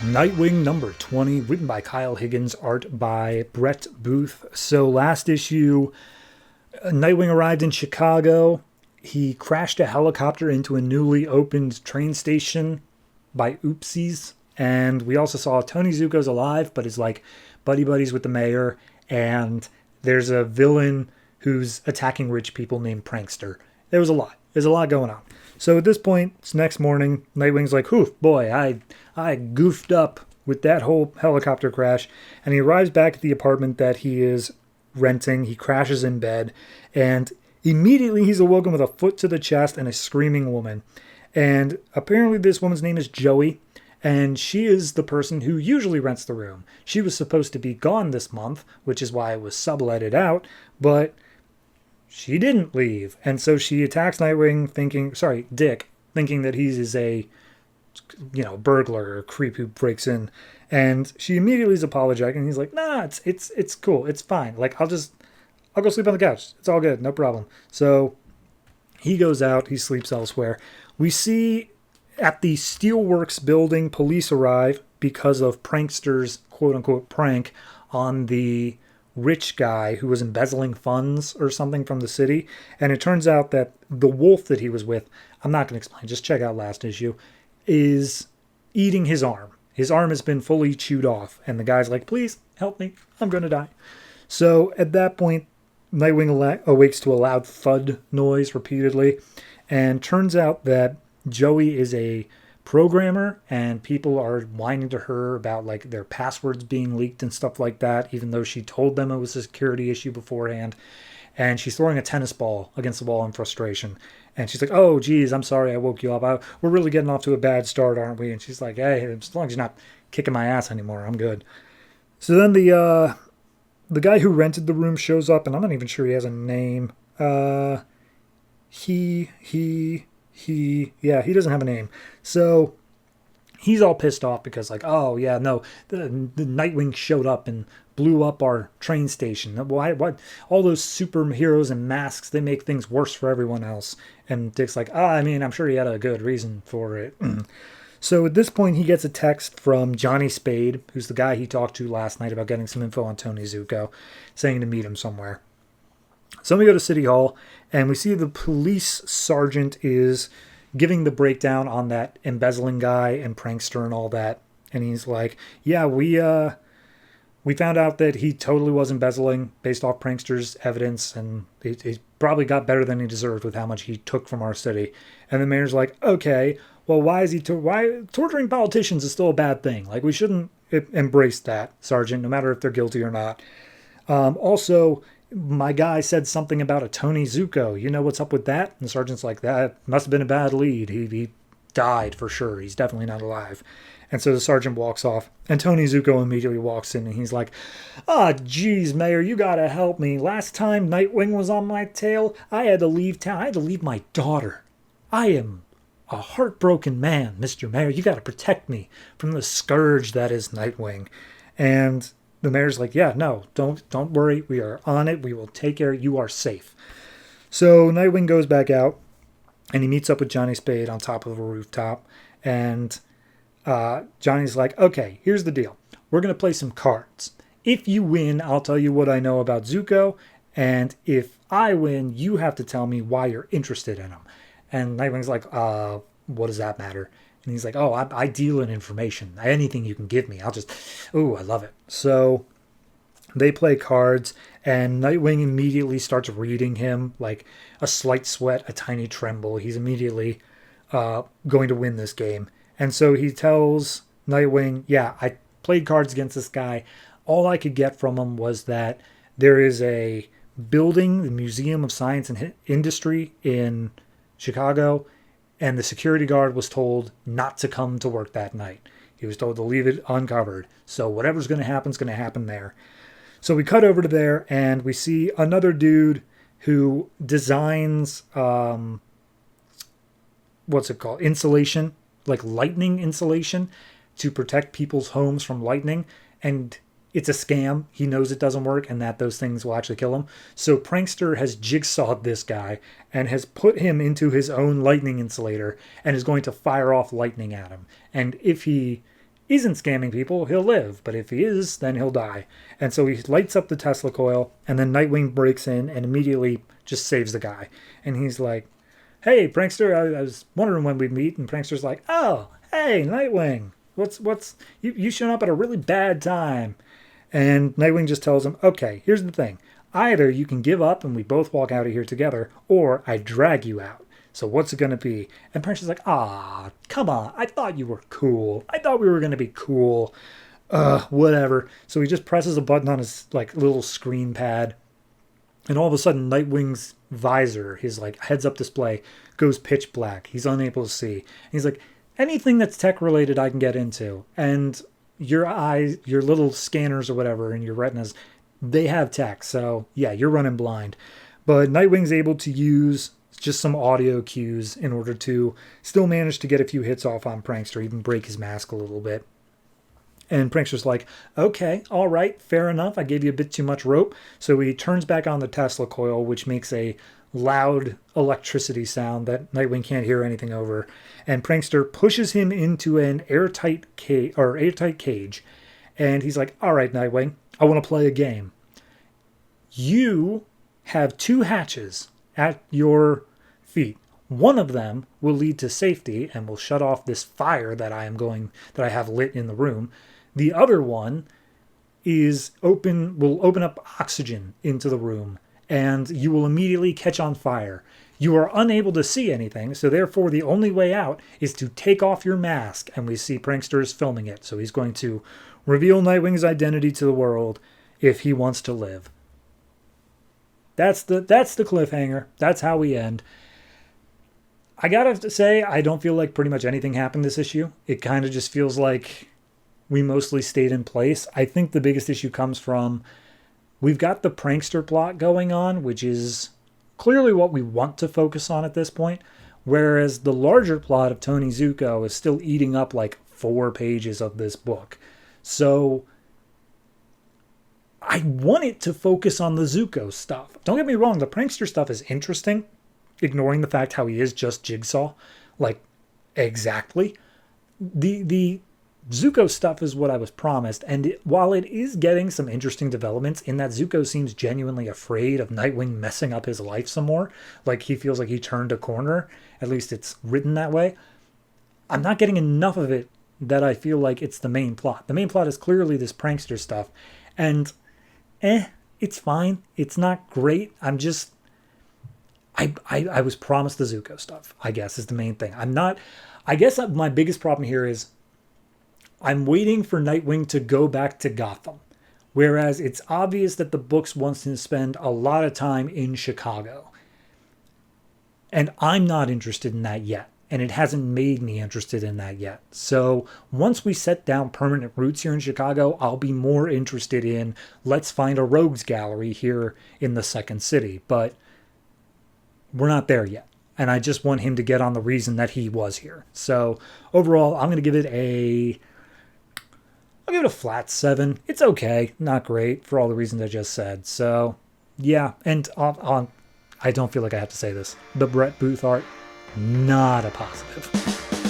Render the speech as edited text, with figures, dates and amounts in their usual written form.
Nightwing number 20, written by Kyle Higgins, art by Brett Booth. So last issue, Nightwing arrived in Chicago. He crashed a helicopter into a newly opened train station by oopsies. And we also saw Tony Zuko's alive, but is like buddies with the mayor. And there's a villain who's attacking rich people named Prankster. There was a lot. There's a lot going on. So at this point, it's next morning. Nightwing's like, "Whew, boy, I goofed up with that whole helicopter crash." And he arrives back at the apartment that he is renting. He crashes in bed, and immediately he's awoken with a foot to the chest and a screaming woman. And apparently this woman's name is Joey, and she is the person who usually rents the room. She was supposed to be gone this month, which is why it was subletted out, but she didn't leave. And so she attacks Dick, thinking that he is a, burglar or creep who breaks in. And she immediately is apologizing. And he's like, "Nah, it's cool. It's fine. Like, I'll go sleep on the couch. It's all good. No problem." So he goes out. He sleeps elsewhere. We see at the Steelworks building, police arrive because of Prankster's quote unquote prank on the rich guy who was embezzling funds or something from the city. And it turns out that the wolf that he was with, I'm not going to explain, just check out last issue, is eating his arm. His arm has been fully chewed off. And the guy's like, "Please help me. I'm going to die." So at that point, Nightwing awakes to a loud thud noise repeatedly. And turns out that Joey is a programmer, and people are whining to her about like their passwords being leaked and stuff like that, even though she told them it was a security issue beforehand. And she's throwing a tennis ball against the wall in frustration. And she's like, "Oh, geez, I'm sorry I woke you up. We're really getting off to a bad start, aren't we?" And she's like, "Hey, as long as you're not kicking my ass anymore, I'm good." So then the guy who rented the room shows up, and I'm not even sure he has a name. He doesn't have a name. So he's all pissed off because like, "Oh yeah, no, the Nightwing showed up and blew up our train station. Why? What? All those superheroes and masks, they make things worse for everyone else." And Dick's like, I'm sure he had a good reason for it." So at this point, he gets a text from Johnny Spade, who's the guy he talked to last night about getting some info on Tony Zuko, saying to meet him somewhere. So we go to City Hall, and we see the police sergeant is giving the breakdown on that embezzling guy and prankster and all that. And he's like, "Yeah, we found out that he totally was embezzling based off prankster's evidence, and he probably got better than he deserved with how much he took from our city." And the mayor's like, "Okay, well, why is why torturing politicians is still a bad thing? Like, we shouldn't embrace that, Sergeant, no matter if they're guilty or not. Also, my guy said something about a Tony Zuko. You know what's up with that?" And the sergeant's like, "That must have been a bad lead. He died for sure. He's definitely not alive." And so the sergeant walks off, and Tony Zuko immediately walks in, and he's like, geez, Mayor, you gotta help me. Last time Nightwing was on my tail, I had to leave town. I had to leave my daughter. I am a heartbroken man, Mr. Mayor. You gotta protect me from the scourge that is Nightwing." And the mayor's like, "Yeah, no, don't worry. We are on it. We will take care. You are safe." So Nightwing goes back out, and he meets up with Johnny Spade on top of a rooftop. And Johnny's like, "Okay, here's the deal. We're going to play some cards. If you win, I'll tell you what I know about Zuko. And if I win, you have to tell me why you're interested in him." And Nightwing's like, "What does that matter?" And he's like, "Oh, I deal in information. Anything you can give me, I love it." So they play cards, and Nightwing immediately starts reading him like a slight sweat, a tiny tremble. He's immediately going to win this game. And so he tells Nightwing, "Yeah, I played cards against this guy. All I could get from him was that there is a building, the Museum of Science and Industry in Chicago, and the security guard was told not to come to work that night. He was told to leave it uncovered. So whatever's going to happen is going to happen there." So we cut over to there, and we see another dude who designs, insulation, like lightning insulation, to protect people's homes from lightning. And it's a scam. He knows it doesn't work and that those things will actually kill him. So Prankster has jigsawed this guy and has put him into his own lightning insulator and is going to fire off lightning at him. And if he isn't scamming people, he'll live. But if he is, then he'll die. And so he lights up the Tesla coil, and then Nightwing breaks in and immediately just saves the guy. And he's like, hey, Prankster, I was wondering when we'd meet. And Prankster's like, oh, hey, Nightwing, you showing up at a really bad time. And Nightwing just tells him, okay, here's the thing. Either you can give up and we both walk out of here together, or I drag you out. So what's it going to be? And Prankster's like, come on. I thought you were cool. I thought we were going to be cool. Whatever. So he just presses a button on his like little screen pad. And all of a sudden, Nightwing's visor, his like heads-up display, goes pitch black. He's unable to see. And he's like, anything that's tech-related I can get into. And your eyes, your little scanners or whatever, and your retinas, they have tech. So, yeah, you're running blind. But Nightwing's able to use just some audio cues in order to still manage to get a few hits off on Prankster, even break his mask a little bit. And Prankster's like, okay, all right, fair enough. I gave you a bit too much rope. So he turns back on the Tesla coil, which makes a loud electricity sound that Nightwing can't hear anything over. And Prankster pushes him into an airtight cage. And he's like, all right, Nightwing, I want to play a game. You have 2 hatches at your feet. One of them will lead to safety and will shut off this fire that I have lit in the room. The other one will open up oxygen into the room, and you will immediately catch on fire. You are unable to see anything, so therefore the only way out is to take off your mask, and we see Prankster is filming it. So he's going to reveal Nightwing's identity to the world if he wants to live. That's the cliffhanger. That's how we end. I gotta say, I don't feel like pretty much anything happened this issue. It kind of just feels like we mostly stayed in place. I think the biggest issue comes from we've got the Prankster plot going on, which is clearly what we want to focus on at this point, whereas the larger plot of Tony Zuko is still eating up like 4 pages of this book. So I want it to focus on the Zuko stuff. Don't get me wrong, the Prankster stuff is interesting, ignoring the fact how he is just Jigsaw. Like, exactly. The Zuko stuff is what I was promised, and while it is getting some interesting developments in that Zuko seems genuinely afraid of Nightwing messing up his life some more, like he feels like he turned a corner, at least it's written that way, I'm not getting enough of it that I feel like it's the main plot. The main plot is clearly this Prankster stuff, and it's fine. It's not great. I'm just... I was promised the Zuko stuff, I guess, is the main thing. I guess my biggest problem here is I'm waiting for Nightwing to go back to Gotham, whereas it's obvious that the books wants to spend a lot of time in Chicago. And I'm not interested in that yet, and it hasn't made me interested in that yet. So once we set down permanent roots here in Chicago, I'll be more interested in let's find a rogues gallery here in the Second City. But we're not there yet. And I just want him to get on the reason that he was here. So overall, I'm going to give it a flat 7. It's okay. Not great for all the reasons I just said. So yeah. And I don't feel like I have to say this. The Brett Booth art, not a positive.